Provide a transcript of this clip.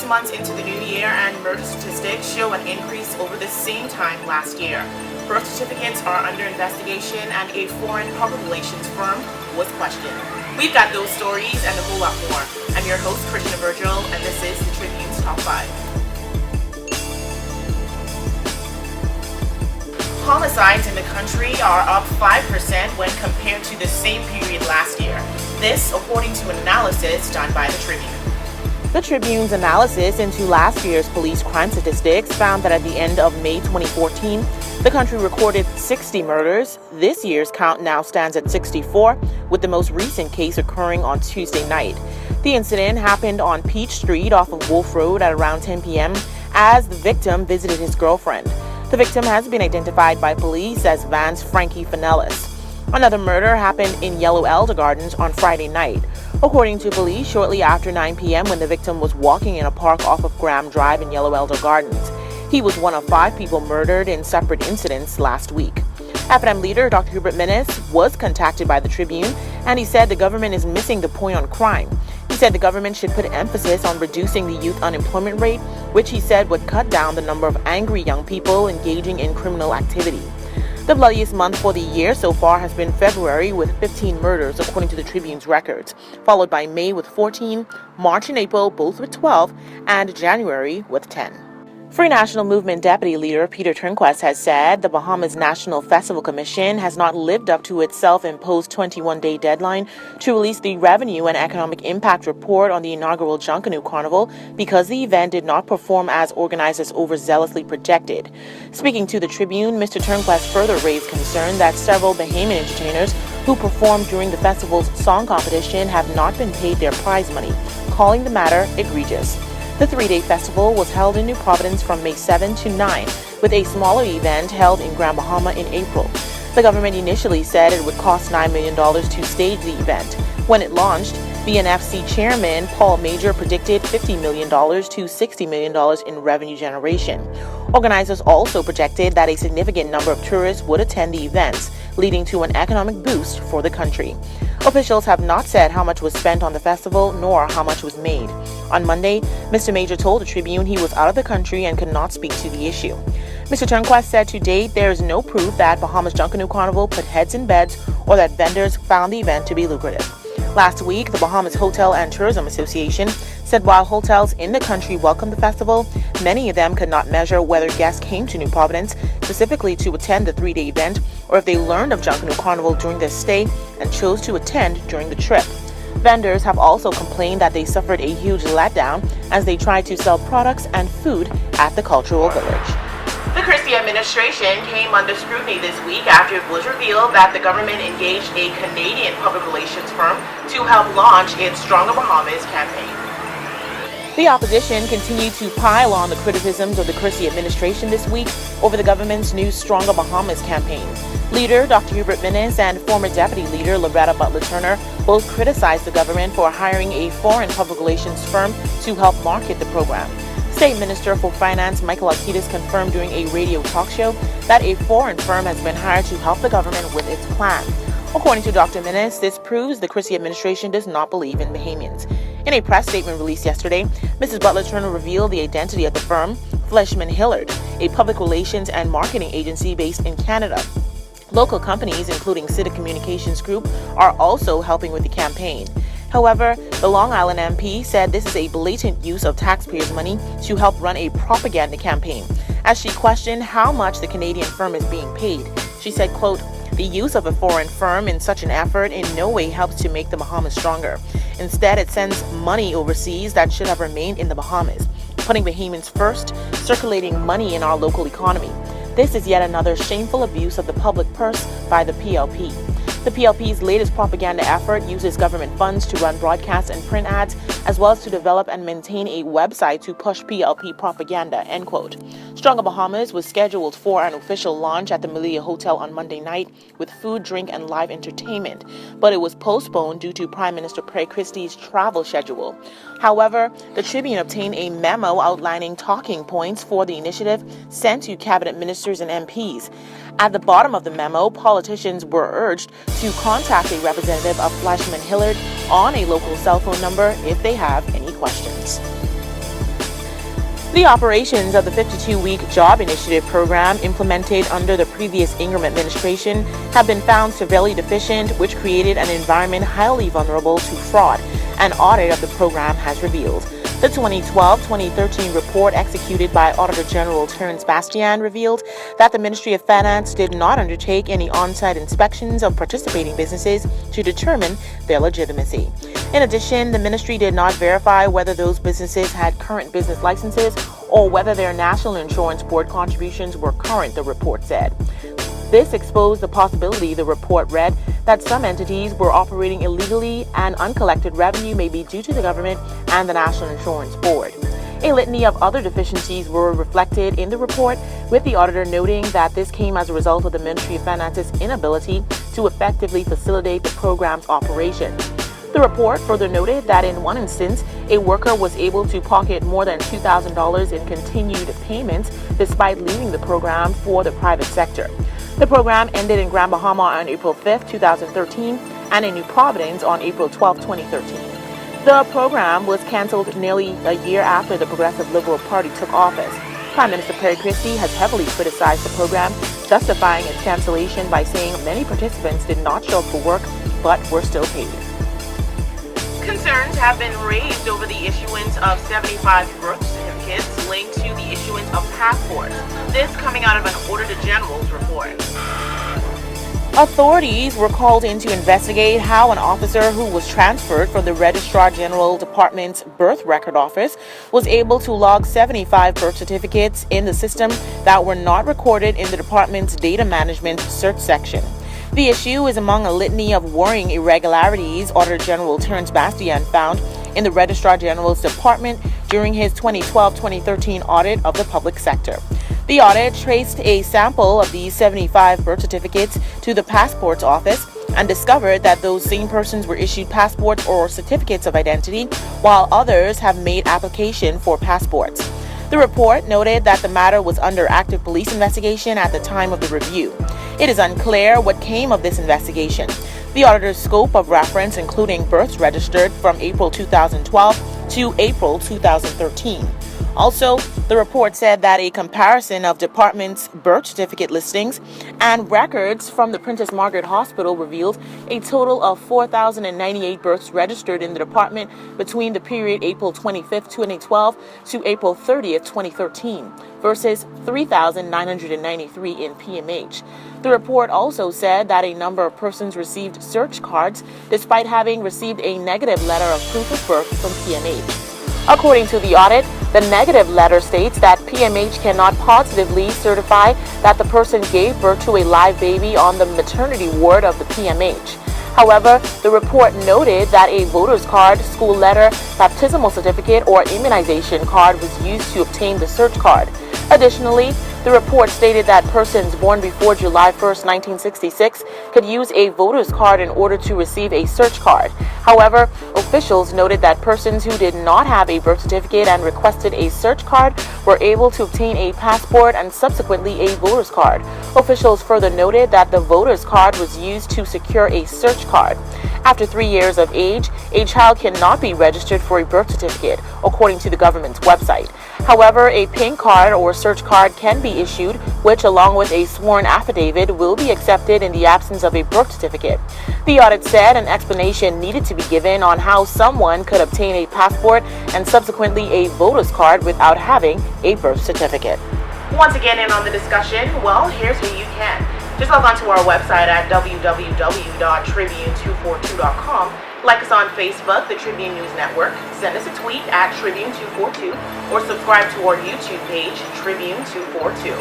6 months into the new year, and murder statistics show an increase over the same time last year. Birth certificates are under investigation, and a foreign public relations firm was questioned. We've got those stories and a whole lot more. I'm your host, Christina Virgil, and this is the Tribune's Top 5. Homicides in the country are up 5% when compared to the same period last year. This, according to an analysis done by the Tribune. The Tribune's analysis into last year's police crime statistics found that at the end of May 2014, the country recorded 60 murders. This year's count now stands at 64, with the most recent case occurring on Tuesday night. The incident happened on Peach Street off of Wolf Road at around 10 p.m. as the victim visited his girlfriend. The victim has been identified by police as Vance Frankie Finellis. Another murder happened in Yellow Elder Gardens on Friday night. According to police, shortly after 9 p.m. when the victim was walking in a park off of Graham Drive in Yellow Elder Gardens. He was one of 5 people murdered in separate incidents last week. F&M leader Dr. Hubert Minnis was contacted by the Tribune, and he said the government is missing the point on crime. He said the government should put emphasis on reducing the youth unemployment rate, which he said would cut down the number of angry young people engaging in criminal activity. The bloodiest month for the year so far has been February with 15 murders, according to the Tribune's records, followed by May with 14, March and April both with 12, and January with 10. Free National Movement Deputy Leader Peter Turnquest has said the Bahamas National Festival Commission has not lived up to its self-imposed 21-day deadline to release the Revenue and Economic Impact Report on the inaugural Junkanoo Carnival because the event did not perform as organizers overzealously projected. Speaking to the Tribune, Mr. Turnquest further raised concern that several Bahamian entertainers who performed during the festival's song competition have not been paid their prize money, calling the matter egregious. The 3-day festival was held in New Providence from May 7 to 9, with a smaller event held in Grand Bahama in April. The government initially said it would cost $9 million to stage the event. When it launched, BNFC Chairman Paul Major predicted $50 million to $60 million in revenue generation. Organizers also projected that a significant number of tourists would attend the events, leading to an economic boost for the country. Officials have not said how much was spent on the festival nor how much was made. On Monday, Mr. Major told the Tribune he was out of the country and could not speak to the issue. Mr. Turnquest said to date there is no proof that Bahamas Junkanoo Carnival put heads in beds or that vendors found the event to be lucrative. Last week, the Bahamas Hotel and Tourism Association said while hotels in the country welcomed the festival, many of them could not measure whether guests came to New Providence specifically to attend the 3-day event or if they learned of Junkanoo Carnival during their stay and chose to attend during the trip. Vendors have also complained that they suffered a huge letdown as they tried to sell products and food at the cultural village. The Christie administration came under scrutiny this week after it was revealed that the government engaged a Canadian public relations firm to help launch its Stronger Bahamas campaign. The opposition continued to pile on the criticisms of the Christie administration this week over the government's new Stronger Bahamas campaign. Leader Dr. Hubert Minnis and former Deputy Leader Loretta Butler-Turner both criticized the government for hiring a foreign public relations firm to help market the program. State Minister for Finance Michael Alcides confirmed during a radio talk show that a foreign firm has been hired to help the government with its plan. According to Dr. Minnis, this proves the Christie administration does not believe in Bahamians. In a press statement released yesterday, Mrs. Butler-Turner revealed the identity of the firm, Fleshman Hillard, a public relations and marketing agency based in Canada. Local companies, including City Communications Group, are also helping with the campaign. However, the Long Island MP said this is a blatant use of taxpayers' money to help run a propaganda campaign. As she questioned how much the Canadian firm is being paid, she said, quote, "The use of a foreign firm in such an effort in no way helps to make the Bahamas stronger. Instead, it sends money overseas that should have remained in the Bahamas, putting Bahamians first, circulating money in our local economy. This is yet another shameful abuse of the public purse by the PLP. The PLP's latest propaganda effort uses government funds to run broadcast and print ads, as well as to develop and maintain a website to push PLP propaganda," end quote. Stronger Bahamas was scheduled for an official launch at the Melia Hotel on Monday night with food, drink, and live entertainment, but it was postponed due to Prime Minister Craig Christie's travel schedule. However, the Tribune obtained a memo outlining talking points for the initiative sent to cabinet ministers and MPs. At the bottom of the memo, politicians were urged to contact a representative of Fleshman Hillard on a local cell phone number if they have any questions. The operations of the 52-week job initiative program implemented under the previous Ingram administration have been found severely deficient, which created an environment highly vulnerable to fraud, an audit of the program has revealed. The 2012-2013 report executed by Auditor General Terence Bastian revealed that the Ministry of Finance did not undertake any on-site inspections of participating businesses to determine their legitimacy. In addition, the ministry did not verify whether those businesses had current business licenses or whether their National Insurance Board contributions were current, the report said. This exposed the possibility, the report read, that some entities were operating illegally and uncollected revenue may be due to the government and the National Insurance Board. A litany of other deficiencies were reflected in the report, with the auditor noting that this came as a result of the Ministry of Finance's inability to effectively facilitate the program's operation. The report further noted that in one instance, a worker was able to pocket more than $2,000 in continued payments despite leaving the program for the private sector. The program ended in Grand Bahama on April 5, 2013, and in New Providence on April 12, 2013. The program was canceled nearly a year after the Progressive Liberal Party took office. Prime Minister Perry Christie has heavily criticized the program, justifying its cancellation by saying many participants did not show up for work but were still paid. Concerns have been raised over the issuance of 75 birth certificates linked to the issuance of passports. This coming out of an Auditor General's report. Authorities were called in to investigate how an officer who was transferred from the Registrar General Department's birth record office was able to log 75 birth certificates in the system that were not recorded in the department's data management search section. The issue is among a litany of worrying irregularities Auditor General Terence Bastian found in the Registrar General's department during his 2012-2013 audit of the public sector. The audit traced a sample of these 75 birth certificates to the passports office and discovered that those same persons were issued passports or certificates of identity, while others have made application for passports. The report noted that the matter was under active police investigation at the time of the review. It is unclear what came of this investigation. The auditor's scope of reference, including births registered from April 2012 to April 2013. Also, the report said that a comparison of departments' birth certificate listings and records from the Princess Margaret Hospital revealed a total of 4,098 births registered in the department between the period April 25, 2012 to April 30, 2013, versus 3,993 in PMH. The report also said that a number of persons received search cards despite having received a negative letter of proof of birth from PMH. According to the audit, the negative letter states that PMH cannot positively certify that the person gave birth to a live baby on the maternity ward of the PMH. However, the report noted that a voter's card, school letter, baptismal certificate, or immunization card was used to obtain the search card. Additionally, the report stated that persons born before July 1, 1966 could use a voter's card in order to receive a search card. However, officials noted that persons who did not have a birth certificate and requested a search card were able to obtain a passport and subsequently a voter's card. Officials further noted that the voter's card was used to secure a search card. After 3 years of age, a child cannot be registered for a birth certificate, according to the government's website. However, a pink card or search card can be issued, which, along with a sworn affidavit, will be accepted in the absence of a birth certificate. The audit said an explanation needed to be given on how someone could obtain a passport and subsequently a voter's card without having a birth certificate. Once again, in on the discussion, well, here's how you can. Just log on to our website at www.tribune242.com. Like us on Facebook, the Tribune News Network. Send us a tweet at Tribune242 or subscribe to our YouTube page, Tribune242.